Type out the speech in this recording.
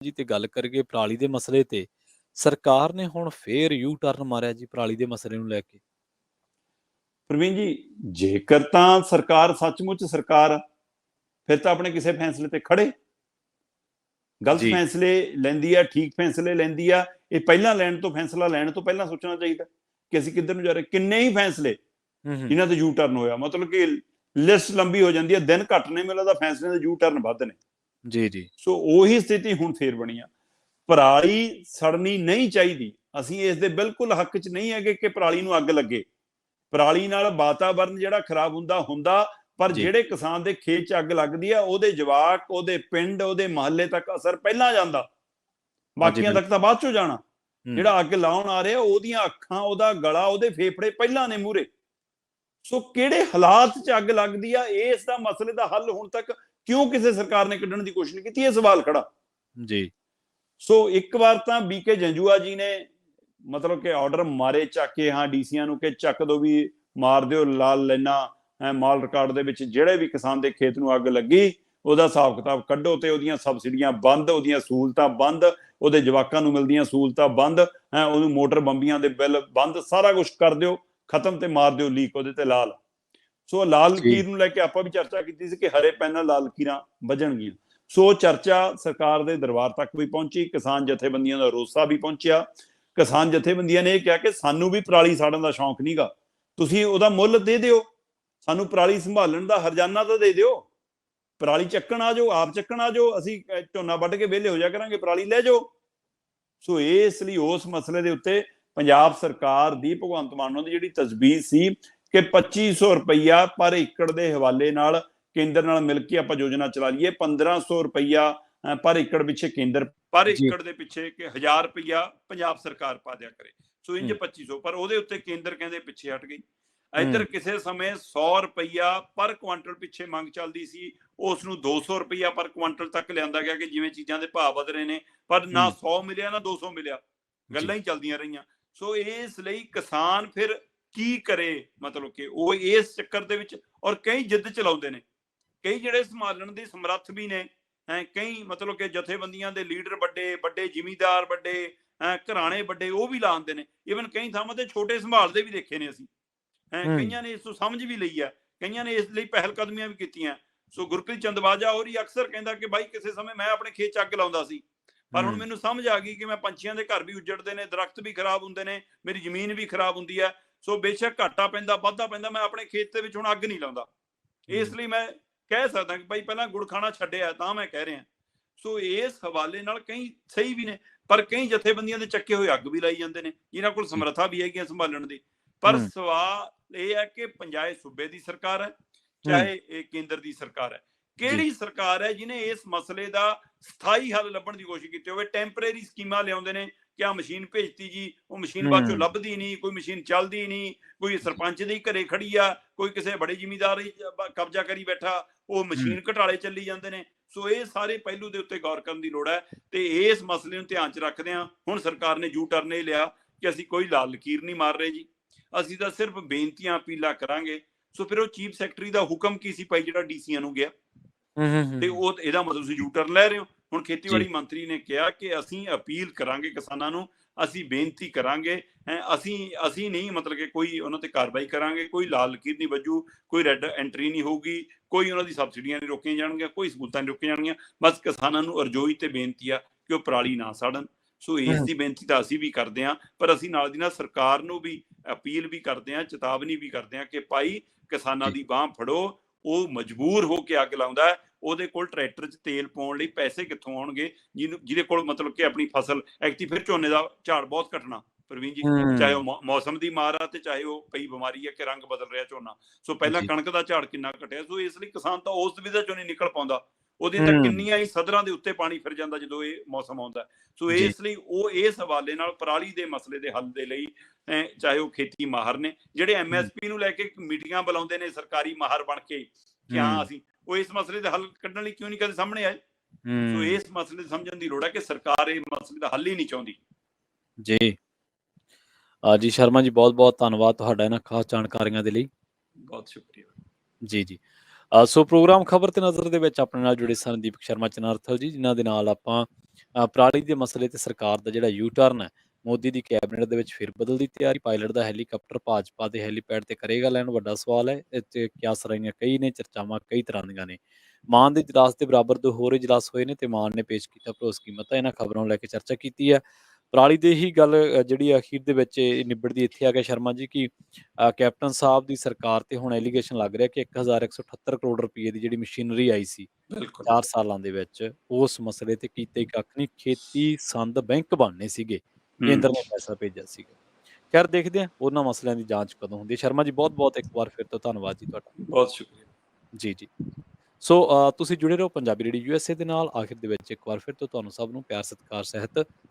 ਜੀ ਤੇ ਗੱਲ ਕਰੀਏ ਪਰਾਲੀ ਦੇ ਮਸਲੇ ਤੇ ਸਰਕਾਰ ਨੇ ਹੁਣ ਫੇਰ ਯੂ ਟਰਨ ਮਾਰਿਆ ਜੀ ਪਰਾਲੀ ਦੇ ਮਸਲੇ ਨੂੰ ਲੈ ਕੇ। ਪ੍ਰਵੀਨ ਜੀ, ਜੇਕਰ ਤਾਂ ਸਰਕਾਰ ਸੱਚਮੁੱਚ ਸਰਕਾਰ ਆ, ਫਿਰ ਤਾਂ ਆਪਣੇ ਕਿਸੇ ਫੈਸਲੇ ਤੇ ਖੜੇ। ਗਲਤ ਜੀ ਫੈਸਲੇ ਲੈਂਦੀ ਆ, ਠੀਕ ਫੈਸਲੇ ਲੈਂਦੀ ਆ, ਇਹ ਪਹਿਲਾਂ ਲੈਣ ਤੋਂ ਫੈਸਲਾ ਲੈਣ ਤੋਂ ਪਹਿਲਾਂ ਸੋਚਣਾ ਚਾਹੀਦਾ ਕਿ ਅਸੀਂ ਕਿੱਧਰ ਨੂੰ ਜਾ ਰਹੇ। ਕਿੰਨੇ ਹੀ ਫੈਸਲੇ ਜਿਨ੍ਹਾਂ ਤੇ ਯੂ ਟਰਨ ਹੋਇਆ, ਮਤਲਬ ਕਿ ਲਿਸਟ ਲੰਬੀ ਹੋ ਜਾਂਦੀ ਹੈ, ਦਿਨ ਘੱਟ ਨੇ, ਮੈਨੂੰ ਲੱਗਦਾ ਫੈਸਲਿਆਂ ਦੇ ਯੂ ਟਰਨ ਵੱਧ ਨੇ। ਜੀ ਸੋ ਉਹੀ ਸਥਿਤੀ ਹੁਣ ਫੇਰ ਬਣੀ ਆ। ਪਰਾਲੀ ਸੜਨੀ ਨਹੀਂ ਚਾਹੀਦੀ, ਅਸੀਂ ਇਸ ਦੇ ਬਿਲਕੁਲ ਹੱਕ 'ਚ ਨਹੀਂ ਹੈਗੇ ਕਿ ਪਰਾਲੀ ਨੂੰ ਅੱਗ ਲੱਗੇ। ਪਰਾਲੀ ਨਾਲ ਵਾਤਾਵਰਨ ਜਿਹੜਾ ਖਰਾਬ ਹੁੰਦਾ, ਪਰ ਜਿਹੜੇ ਕਿਸਾਨ ਦੇ ਖੇਤ 'ਚ ਅੱਗ ਲੱਗਦੀ ਆ, ਉਹਦੇ ਜਵਾਕ, ਉਹਦੇ ਪਿੰਡ, ਉਹਦੇ ਮਹੱਲੇ ਤੱਕ ਅਸਰ ਪਹਿਲਾਂ ਜਾਂਦਾ, ਬਾਕੀਆਂ ਤੱਕ ਤਾਂ ਬਾਅਦ ਚੋਂ ਜਾਣਾ। ਜਿਹੜਾ ਅੱਗ ਲਾਉਣ ਆ ਰਿਹਾ, ਉਹਦੀਆਂ ਅੱਖਾਂ, ਉਹਦਾ ਗਲਾ, ਉਹਦੇ ਫੇਫੜੇ ਪਹਿਲਾਂ ਨੇ ਮੂਹਰੇ। ਸੋ ਕਿਹੜੇ ਹਾਲਾਤ 'ਚ ਅੱਗ ਲੱਗਦੀ ਆ, ਇਸ ਦਾ ਮਸਲੇ ਦਾ ਹੱਲ ਹੁਣ ਤੱਕ ਕਿਉਂ ਕਿਸੇ ਸਰਕਾਰ ਨੇ ਕੱਢਣ ਦੀ ਕੋਸ਼ਿਸ਼ ਨਹੀਂ ਕੀਤੀ, ਇਹ ਸਵਾਲ ਖੜਾ ਜੀ। ਸੋ ਇੱਕ ਵਾਰ ਤਾਂ ਬੀਕੇ ਜੰਜੂਆ ਜੀ ਨੇ ਮਤਲਬ ਕਿ ਆਰਡਰ ਮਾਰੇ ਚੱਕ ਕੇ, ਹਾਂ ਡੀਸੀਆਂ ਨੂੰ, ਕਿ ਚੱਕ ਦੋ ਵੀ, ਮਾਰ ਦਿਓ ਲਾਲ ਲਾਈਨਾਂ ਮਾਲ ਰਿਕਾਰਡ ਦੇ ਵਿੱਚ, ਜਿਹੜੇ ਵੀ ਕਿਸਾਨ ਦੇ ਖੇਤ ਨੂੰ ਅੱਗ ਲੱਗੀ ਉਹਦਾ ਹਿਸਾਬ ਕਿਤਾਬ ਕੱਢੋ ਤੇ ਉਹਦੀਆਂ ਸਬਸਿਡੀਆਂ ਬੰਦ, ਉਹਦੀਆਂ ਸਹੂਲਤਾਂ ਬੰਦ, ਉਹਦੇ ਜਵਾਕਾਂ ਨੂੰ ਮਿਲਦੀਆਂ ਸਹੂਲਤਾਂ ਬੰਦ, ਉਹਨੂੰ ਮੋਟਰ ਬੰਬੀਆਂ ਦੇ ਬਿੱਲ ਬੰਦ, ਸਾਰਾ ਕੁਝ ਕਰ ਦਿਓ ਖਤਮ ਤੇ ਮਾਰ ਦਿਓ ਲੀਕ ਉਹਦੇ ਤੇ ਲਾਲ। ਸੋ ਲਾਲ ਲਕੀਰ ਨੂੰ ਲੈ ਕੇ ਆਪਾਂ ਵੀ ਚਰਚਾ ਕੀਤੀ ਸੀ ਕਿ ਹਰੇ ਪੈਨ ਨਾਲ ਲਾਲ ਲਕੀਰਾਂ ਵੱਜਣਗੀਆਂ। ਸੋ ਚਰਚਾ ਸਰਕਾਰ ਦੇ ਦਰਬਾਰ ਤੱਕ ਵੀ ਪਹੁੰਚੀ, ਕਿਸਾਨ ਜਥੇਬੰਦੀਆਂ ਦਾ ਰੋਸਾ ਵੀ ਪਹੁੰਚਿਆ। ਕਿਸਾਨ ਜਥੇਬੰਦੀਆਂ ਨੇ ਇਹ ਕਿਹਾ ਕਿ ਸਾਨੂੰ ਵੀ ਪਰਾਲੀ ਸਾੜਨ ਦਾ ਸ਼ੌਂਕ ਨਹੀਂਗਾ, ਤੁਸੀਂ ਉਹਦਾ ਮੁੱਲ ਦੇ ਦਿਓ, ਸਾਨੂੰ ਪਰਾਲੀ ਸੰਭਾਲਣ ਦਾ ਹਰਜਾਨਾ ਤਾਂ ਦੇ ਦਿਓ, ਪਰਾਲੀ ਚੱਕਣ ਆ ਜਾਓ, ਆਪ ਚੱਕਣ ਆ ਜਾਓ, ਅਸੀਂ ਝੋਨਾ ਵੱਢ ਕੇ ਵਿਹਲੇ ਹੋ ਜਾ ਕਰਾਂਗੇ, ਪਰਾਲੀ ਲੈ ਜਾਓ। ਸੋ ਇਸ ਲਈ ਉਸ ਮਸਲੇ ਦੇ ਉੱਤੇ ਪੰਜਾਬ ਸਰਕਾਰ ਦੀ, ਭਗਵੰਤ ਮਾਨ ਦੀ ਜਿਹੜੀ ਤਜਵੀਜ਼ ਸੀ ਕਿ 2500 ਰੁਪਈਆ ਪਰ ਏਕੜ ਦੇ ਹਵਾਲੇ ਨਾਲ ਕੇਂਦਰ ਨਾਲ ਮਿਲ ਕੇ ਆਪਾਂ ਯੋਜਨਾ ਚਲਾ ਲਈਏ, 1500 ਰੁਪਈਆ ਪਰ ਏਕੜ ਪਿੱਛੇ ਕੇਂਦਰ, ਪਰ ਏਕੜ ਦੇ ਪਿੱਛੇ ਕਿ 1000 ਰੁਪਈਆ ਪੰਜਾਬ ਸਰਕਾਰ ਪਾ ਦਿਆ ਕਰੇ। ਸੋ ਇੰਜ 2500, ਪਰ ਉਹਦੇ ਉੱਤੇ ਕੇਂਦਰ ਕਹਿੰਦੇ ਪਿੱਛੇ ਹਟ ਗਈ। ਇੱਧਰ ਕਿਸੇ ਸਮੇਂ 100 ਰੁਪਈਆ ਪਰ ਕੁਆਂਟਲ ਪਿੱਛੇ ਮੰਗ ਚੱਲਦੀ ਸੀ, ਉਸ ਨੂੰ 200 ਰੁਪਈਆ ਪਰ ਕੁਆਂਟਲ ਤੱਕ ਲਿਆਂਦਾ ਗਿਆ ਕਿ ਜਿਵੇਂ ਚੀਜ਼ਾਂ ਦੇ ਭਾਅ ਵਧ ਰਹੇ ਨੇ, ਪਰ ਨਾ 100 ਮਿਲਿਆ ਨਾ 200 ਮਿਲਿਆ, ਗੱਲਾਂ ਹੀ ਚੱਲਦੀਆਂ ਰਹੀਆਂ। ਸੋ ਇਸ ਲਈ ਕਿਸਾਨ ਫਿਰ ਕੀ ਕਰੇ, ਮਤਲਬ ਕਿ ਉਹ ਇਸ ਚੱਕਰ ਦੇ ਵਿੱਚ, ਔਰ ਕਈ ਜਿੱਦ ਚਲਾਉਂਦੇ ਨੇ, ਕਈ ਜਿਹੜੇ ਸੰਭਾਲਣ ਦੇ ਸਮਰੱਥ ਵੀ ਨੇ, ਕਈ ਮਤਲਬ ਕਿ ਜਥੇਬੰਦੀਆਂ ਦੇ ਲੀਡਰ ਵੱਡੇ ਵੱਡੇ, ਜ਼ਿਮੀਂਦਾਰ ਵੱਡੇ, ਘਰਾਣੇ ਵੱਡੇ, ਉਹ ਵੀ ਲਾਉਂਦੇ ਨੇ। ਈਵਨ ਕਈ ਥਾਵਾਂ ਤੇ ਛੋਟੇ ਸੰਭਾਲਦੇ ਵੀ ਦੇਖੇ ਨੇ ਅਸੀਂ, ਕਈਆਂ ਨੇ ਇਸ ਤੋਂ ਸਮਝ ਵੀ ਲਈ ਆ, ਕਈਆਂ ਨੇ ਇਸ ਲਈ ਪਹਿਲ ਕਦਮੀਆਂ ਵੀ ਕੀਤੀਆਂ। ਸੋ ਗੁਰਪ੍ਰੀਤ ਚੰਦਵਾਜਾ ਹੋਰ ਹੀ ਅਕਸਰ ਕਹਿੰਦਾ ਕਿ ਬਾਈ ਕਿਸੇ ਸਮੇਂ ਮੈਂ ਆਪਣੇ ਖੇਤ 'ਚ ਅੱਗ ਲਾਉਂਦਾ ਸੀ, ਪਰ ਹੁਣ ਮੈਨੂੰ ਸਮਝ ਆ ਗਈ ਕਿ ਮੈਂ ਪੰਛੀਆਂ ਦੇ ਘਰ ਵੀ ਉੱਜੜਦੇ ਨੇ, ਦਰਖਤ ਵੀ ਖਰਾਬ ਹੁੰਦੇ ਨੇ, ਮੇਰੀ ਜ਼ਮੀਨ ਵੀ ਖਰਾਬ ਹੁੰਦੀ ਹੈ। ਸੋ ਬੇਸ਼ੱਕ ਘਾਟਾ ਪੈਂਦਾ, ਵਾਧਾ ਪੈਂਦਾ, ਮੈਂ ਆਪਣੇ ਖੇਤ ਦੇ ਵਿੱਚ ਹੁਣ ਅੱਗ ਨਹੀਂ ਲਾਉਂਦਾ। ਇਸ ਲਈ ਮੈਂ ਕਹਿ ਸਕਦਾ ਕਿ ਭਾਈ ਪਹਿਲਾਂ ਗੁੜ ਖਾਣਾ ਛੱਡਿਆ ਤਾਂ ਮੈਂ ਕਹਿ ਰਿਹਾ। ਸੋ ਇਸ ਹਵਾਲੇ ਨਾਲ ਕਈ ਸਹੀ ਵੀ ਨੇ, ਪਰ ਕਈ ਜਥੇਬੰਦੀਆਂ ਦੇ ਚੱਕੇ ਹੋਏ ਅੱਗ ਵੀ ਲਾਈ ਜਾਂਦੇ ਨੇ, ਜਿਨ੍ਹਾਂ ਕੋਲ ਸਮਰੱਥਾ ਵੀ ਹੈਗੀ ਸੰਭਾਲਣ ਦੀ। ਪਰ ਸਵਾਲ ਇਹ ਹੈ ਕਿ ਚਾਹੇ ਸੂਬੇ ਦੀ ਸਰਕਾਰ ਹੈ, ਚਾਹੇ ਇਹ ਕੇਂਦਰ ਦੀ ਸਰਕਾਰ ਹੈ, ਕਿਹੜੀ ਸਰਕਾਰ ਹੈ ਜਿਹਨੇ ਇਸ ਮਸਲੇ ਦਾ ਸਥਾਈ ਹੱਲ ਲੱਭਣ ਦੀ ਕੋਸ਼ਿਸ਼ ਕੀਤੀ ਹੋਵੇ। ਟੈਂਪਰੇਰੀ ਸਕੀਮਾਂ ਲਿਆਉਂਦੇ ਨੇ ਕਿ ਆਹ ਮਸ਼ੀਨ ਭੇਜਤੀ ਜੀ, ਉਹ ਮਸ਼ੀਨ ਬਾਅਦ ਚੋਂ ਲੱਭਦੀ ਨਹੀਂ, ਕੋਈ ਮਸ਼ੀਨ ਚੱਲਦੀ ਨਹੀਂ, ਕੋਈ ਸਰਪੰਚ ਦੇ ਘਰੇ ਖੜੀ ਆ, ਕੋਈ ਕਿਸੇ ਬੜੇ ਜ਼ਿਮੀਂਦਾਰ ਕਬਜ਼ਾ ਕਰੀ ਬੈਠਾ, ਉਹ ਮਸ਼ੀਨ ਘਟਾਲੇ ਚੱਲੀ ਜਾਂਦੇ ਨੇ। ਸੋ ਇਹ ਸਾਰੇ ਪਹਿਲੂ ਦੇ ਉੱਤੇ ਗੌਰ ਕਰਨ ਦੀ ਲੋੜ ਹੈ। ਤੇ ਇਸ ਮਸਲੇ ਨੂੰ ਧਿਆਨ 'ਚ ਰੱਖਦੇ ਹਾਂ ਹੁਣ ਸਰਕਾਰ ਨੇ ਯੂ ਟਰਨ ਇਹ ਲਿਆ ਕਿ ਅਸੀਂ ਕੋਈ ਲਾਲ ਲਕੀਰ ਨਹੀਂ ਮਾਰ ਰਹੇ ਜੀ, ਅਸੀਂ ਤਾਂ ਸਿਰਫ ਬੇਨਤੀਆਂ ਅਪੀਲਾਂ ਕਰਾਂਗੇ। ਸੋ ਫਿਰ ਉਹ ਚੀਫ ਸੈਕਟਰੀ ਦਾ ਹੁਕਮ ਕੀ ਸੀ ਭਾਈ, ਜਿਹੜਾ ਡੀਸੀਆਂ ਨੂੰ ਗਿਆ, ਤੇ ਉਹ ਇਹਦਾ ਮਤਲਬ ਤੁਸੀਂ ਯੂ ਟਰਨ ਲੈ ਰਹੇ ਹੋ। ਹੁਣ ਖੇਤੀਬਾੜੀ ਮੰਤਰੀ ਨੇ ਕਿਹਾ ਕਿ ਅਸੀਂ ਅਪੀਲ ਕਰਾਂਗੇ ਕਿਸਾਨਾਂ ਨੂੰ, ਅਸੀਂ ਬੇਨਤੀ ਕਰਾਂਗੇ, ਅਸੀਂ ਨਹੀਂ ਮਤਲਬ ਕਿ ਕੋਈ ਉਹਨਾਂ ਤੇ ਕਾਰਵਾਈ ਕਰਾਂਗੇ, ਕੋਈ ਲਾਲ ਲਕੀਰ ਨਹੀਂ ਵੱਜੂ, ਕੋਈ ਰੈੱਡ ਐਂਟਰੀ ਨਹੀਂ ਹੋਊਗੀ, ਕੋਈ ਉਹਨਾਂ ਦੀ ਸਬਸਿਡੀਆਂ ਨਹੀਂ ਰੋਕੀਆਂ ਜਾਣਗੀਆਂ, ਕੋਈ ਸਹੂਲਤਾਂ ਨਹੀਂ ਰੋਕੀਆਂ ਜਾਣਗੀਆਂ। ਬਸ ਕਿਸਾਨਾਂ ਨੂੰ ਅਰਜ਼ੋਈ ਤੇ ਬੇਨਤੀ ਆ ਕਿ ਉਹ ਪਰਾਲੀ ਨਾ ਸਾੜਨ। ਸੋ ਇਸ ਦੀ ਬੇਨਤੀ ਤਾਂ ਅਸੀਂ ਵੀ ਕਰਦੇ ਹਾਂ, ਪਰ ਅਸੀਂ ਨਾਲ ਦੀ ਨਾਲ ਸਰਕਾਰ ਨੂੰ ਵੀ ਅਪੀਲ ਵੀ ਕਰਦੇ ਹਾਂ, ਚੇਤਾਵਨੀ ਵੀ ਕਰਦੇ ਹਾਂ ਕਿ ਭਾਈ ਕਿਸਾਨਾਂ ਦੀ ਬਾਂਹ ਫੜੋ। ਉਹ ਮਜਬੂਰ ਹੋ ਕੇ ਅੱਗ ਲਾਉਂਦਾ, ਉਹਦੇ ਕੋਲ ਟਰੈਕਟਰ 'ਚ ਤੇਲ ਪਾਉਣ ਲਈ ਪੈਸੇ ਕਿੱਥੋਂ ਆਉਣਗੇ, ਜਿਹਦੇ ਕੋਲ ਮਤਲਬ ਕਿ ਆਪਣੀ ਫਸਲ ਐਕਟੀ, ਫਿਰ ਝੋਨੇ ਦਾ ਝਾੜ ਬਹੁਤ ਘਟਣਾ ਪ੍ਰਵੀਨ ਜੀ, ਚਾਹੇ ਉਹ ਮੌਸਮ ਦੀ ਮਾਰ ਆ ਤੇ ਚਾਹੇ ਉਹ ਪਈ ਬਿਮਾਰੀ ਹੈ ਕਿ ਰੰਗ ਬਦਲ ਰਿਹਾ ਝੋਨਾ। ਸੋ ਪਹਿਲਾਂ ਕਣਕ ਦਾ ਝਾੜ ਕਿੰਨਾ ਘਟਿਆ। ਸੋ ਇਸ ਲਈ ਕਿਸਾਨ ਤਾਂ ਉਸ ਦੁਵਿਧਾ ਚੋਂ ਨਹੀਂ ਨਿਕਲ ਪਾਉਂਦਾ, ਉਹਦੀਆਂ ਤਾਂ ਕਿੰਨੀਆਂ ਹੀ ਸਦਰਾਂ ਦੇ ਉੱਤੇ ਪਾਣੀ ਫਿਰ ਜਾਂਦਾ ਜਦੋਂ ਇਹ ਮੌਸਮ ਆਉਂਦਾ। ਸੋ ਇਸ ਲਈ ਉਹ ਇਸ ਹਵਾਲੇ ਨਾਲ ਪਰਾਲੀ ਦੇ ਮਸਲੇ ਦੇ ਹੱਲ ਦੇ ਲਈ, ਚਾਹੇ ਉਹ ਖੇਤੀ ਮਾਹਰ ਨੇ ਜਿਹੜੇ MSP ਨੂੰ ਲੈ ਕੇ ਮੀਟਿੰਗਾਂ ਬੁਲਾਉਂਦੇ ਨੇ ਸਰਕਾਰੀ ਮਾਹਰ ਬਣ ਕੇ ਕਿ ਹਾਂ ਅਸੀਂ, ਉਹ ਇਸ ਮਸਲੇ ਦਾ ਹੱਲ ਕੱਢਣ ਲਈ ਕਿਉਂ ਨਹੀਂ ਕਦੇ ਸਾਹਮਣੇ ਆਏ। ਸੋ ਇਸ ਮਸਲੇ ਸਮਝਣ ਦੀ ਲੋੜ ਹੈ ਕਿ ਸਰਕਾਰ ਇਹ ਮਸਲੇ ਦਾ ਹੱਲ ਹੀ ਨਹੀਂ ਚਾਹੁੰਦੀ ਜੀ। ਜੀ ਸ਼ਰਮਾ ਜੀ, ਬਹੁਤ ਬਹੁਤ ਧੰਨਵਾਦ ਤੁਹਾਡਾ ਇਹਨਾਂ ਖਾਸ ਜਾਣਕਾਰੀਆਂ ਦੇ ਲਈ, ਬਹੁਤ ਸ਼ੁਕਰੀਆ ਜੀ। ਸੋ ਪ੍ਰੋਗਰਾਮ ਖਬਰ ਤੇ ਨਜ਼ਰ ਦੇ ਵਿੱਚ ਆਪਣੇ ਨਾਲ ਜੁੜੇ ਸਨ ਦੀਪਕ ਸ਼ਰਮਾ ਚਨਾਰਥਲ ਜੀ, ਜਿਨ੍ਹਾਂ ਦੇ ਨਾਲ ਆਪਾਂ ਪਰਾਲੀ ਦੇ ਮਸਲੇ ਤੇ ਸਰਕਾਰ ਦਾ ਜਿਹੜਾ ਯੂ ਟਰਨ ਹੈ, ਮੋਦੀ ਦੀ ਕੈਬਨਿਟ ਦੇ ਵਿੱਚ ਫਿਰ ਬਦਲ ਦੀ ਤਿਆਰੀ। ਪਾਇਲਟ ਦਾ ਹੈਲੀਕਾਪਟਰ ਭਾਜਪਾ ਦੇ ਹੈਲੀਪੈਡ ਤੇ ਕਰੇਗਾ ਲੈਂਡ, ਵੱਡਾ ਸਵਾਲ ਹੈ। ਇਹ 'ਚ ਕਿਆਸਰਾਈਆਂ ਕਈ ਨੇ, ਚਰਚਾਵਾਂ ਕਈ ਤਰ੍ਹਾਂ ਦੀਆਂ ਨੇ। ਮਾਨ ਦੇ ਇਜਲਾਸ ਦੇ ਬਰਾਬਰ ਦੋ ਹੋਰ ਇਜਲਾਸ ਹੋਏ ਨੇ ਤੇ ਮਾਨ ਨੇ ਪੇਸ਼ ਕੀਤਾ ਭਰੋਸ ਕੀਮਤਾਂ। ਇਹਨਾਂ ਖਬਰਾਂ ਨੂੰ ਲੈ ਕੇ ਚਰਚਾ ਕੀਤੀ ਹੈ। ਪਰਾਲੀ ਦੀ ਹੀ ਗੱਲ ਜਿਹੜੀ ਅਖੀਰ ਦੇ ਵਿੱਚ ਇਹ ਨਿਬੜਦੀ ਇੱਥੇ ਆ ਗਿਆ ਸ਼ਰਮਾ ਜੀ, ਕਿ ਕੈਪਟਨ ਸਾਹਿਬ ਦੀ ਸਰਕਾਰ ਤੇ ਹੁਣ ਐਲੀਗੇਸ਼ਨ ਲੱਗ ਰਿਹਾ ਕਿ 1178 ਕਰੋੜ ਰੁਪਏ ਦੀ ਜਿਹੜੀ ਮਸ਼ੀਨਰੀ ਆਈ ਸੀ ਬਿਲਕੁਲ 4 ਸਾਲਾਂ ਦੇ ਵਿੱਚ, ਉਸ ਮਸਲੇ ਤੇ ਕੀਤੇ ਕੱਖ ਨਹੀਂ। ਖੇਤੀ ਸੰਦ ਬੈਂਕ ਬਣਨੇ ਸੀਗੇ, ਕੇਂਦਰ ਨੇ ਪੈਸਾ ਭੇਜਿਆ ਸੀਗਾ। ਖੈਰ ਦੇਖਦੇ ਹਾਂ ਉਹਨਾਂ ਮਸਲਿਆਂ ਦੀ ਜਾਂਚ ਕਦੋਂ ਹੁੰਦੀ ਹੈ। ਸ਼ਰਮਾ ਜੀ ਬਹੁਤ-ਬਹੁਤ ਇੱਕ ਵਾਰ ਫਿਰ ਤੋਂ ਧੰਨਵਾਦ ਜੀ ਤੁਹਾਡਾ। ਬਹੁਤ ਸ਼ੁਕਰੀਆ। ਜੀ, ਜੀ। ਸੋ ਤੁਸੀਂ ਜੁੜੇ ਰਹੋ ਪੰਜਾਬੀ ਰੇਡੀਓ USA ਦੇ ਨਾਲ। ਆਖਿਰ ਦੇ ਵਿੱਚ ਇੱਕ ਵਾਰ ਫਿਰ ਤੋਂ ਤੁਹਾਨੂੰ ਸਭ ਨੂੰ ਪਿਆਰ ਸਤਿਕਾਰ ਸਹਿਤ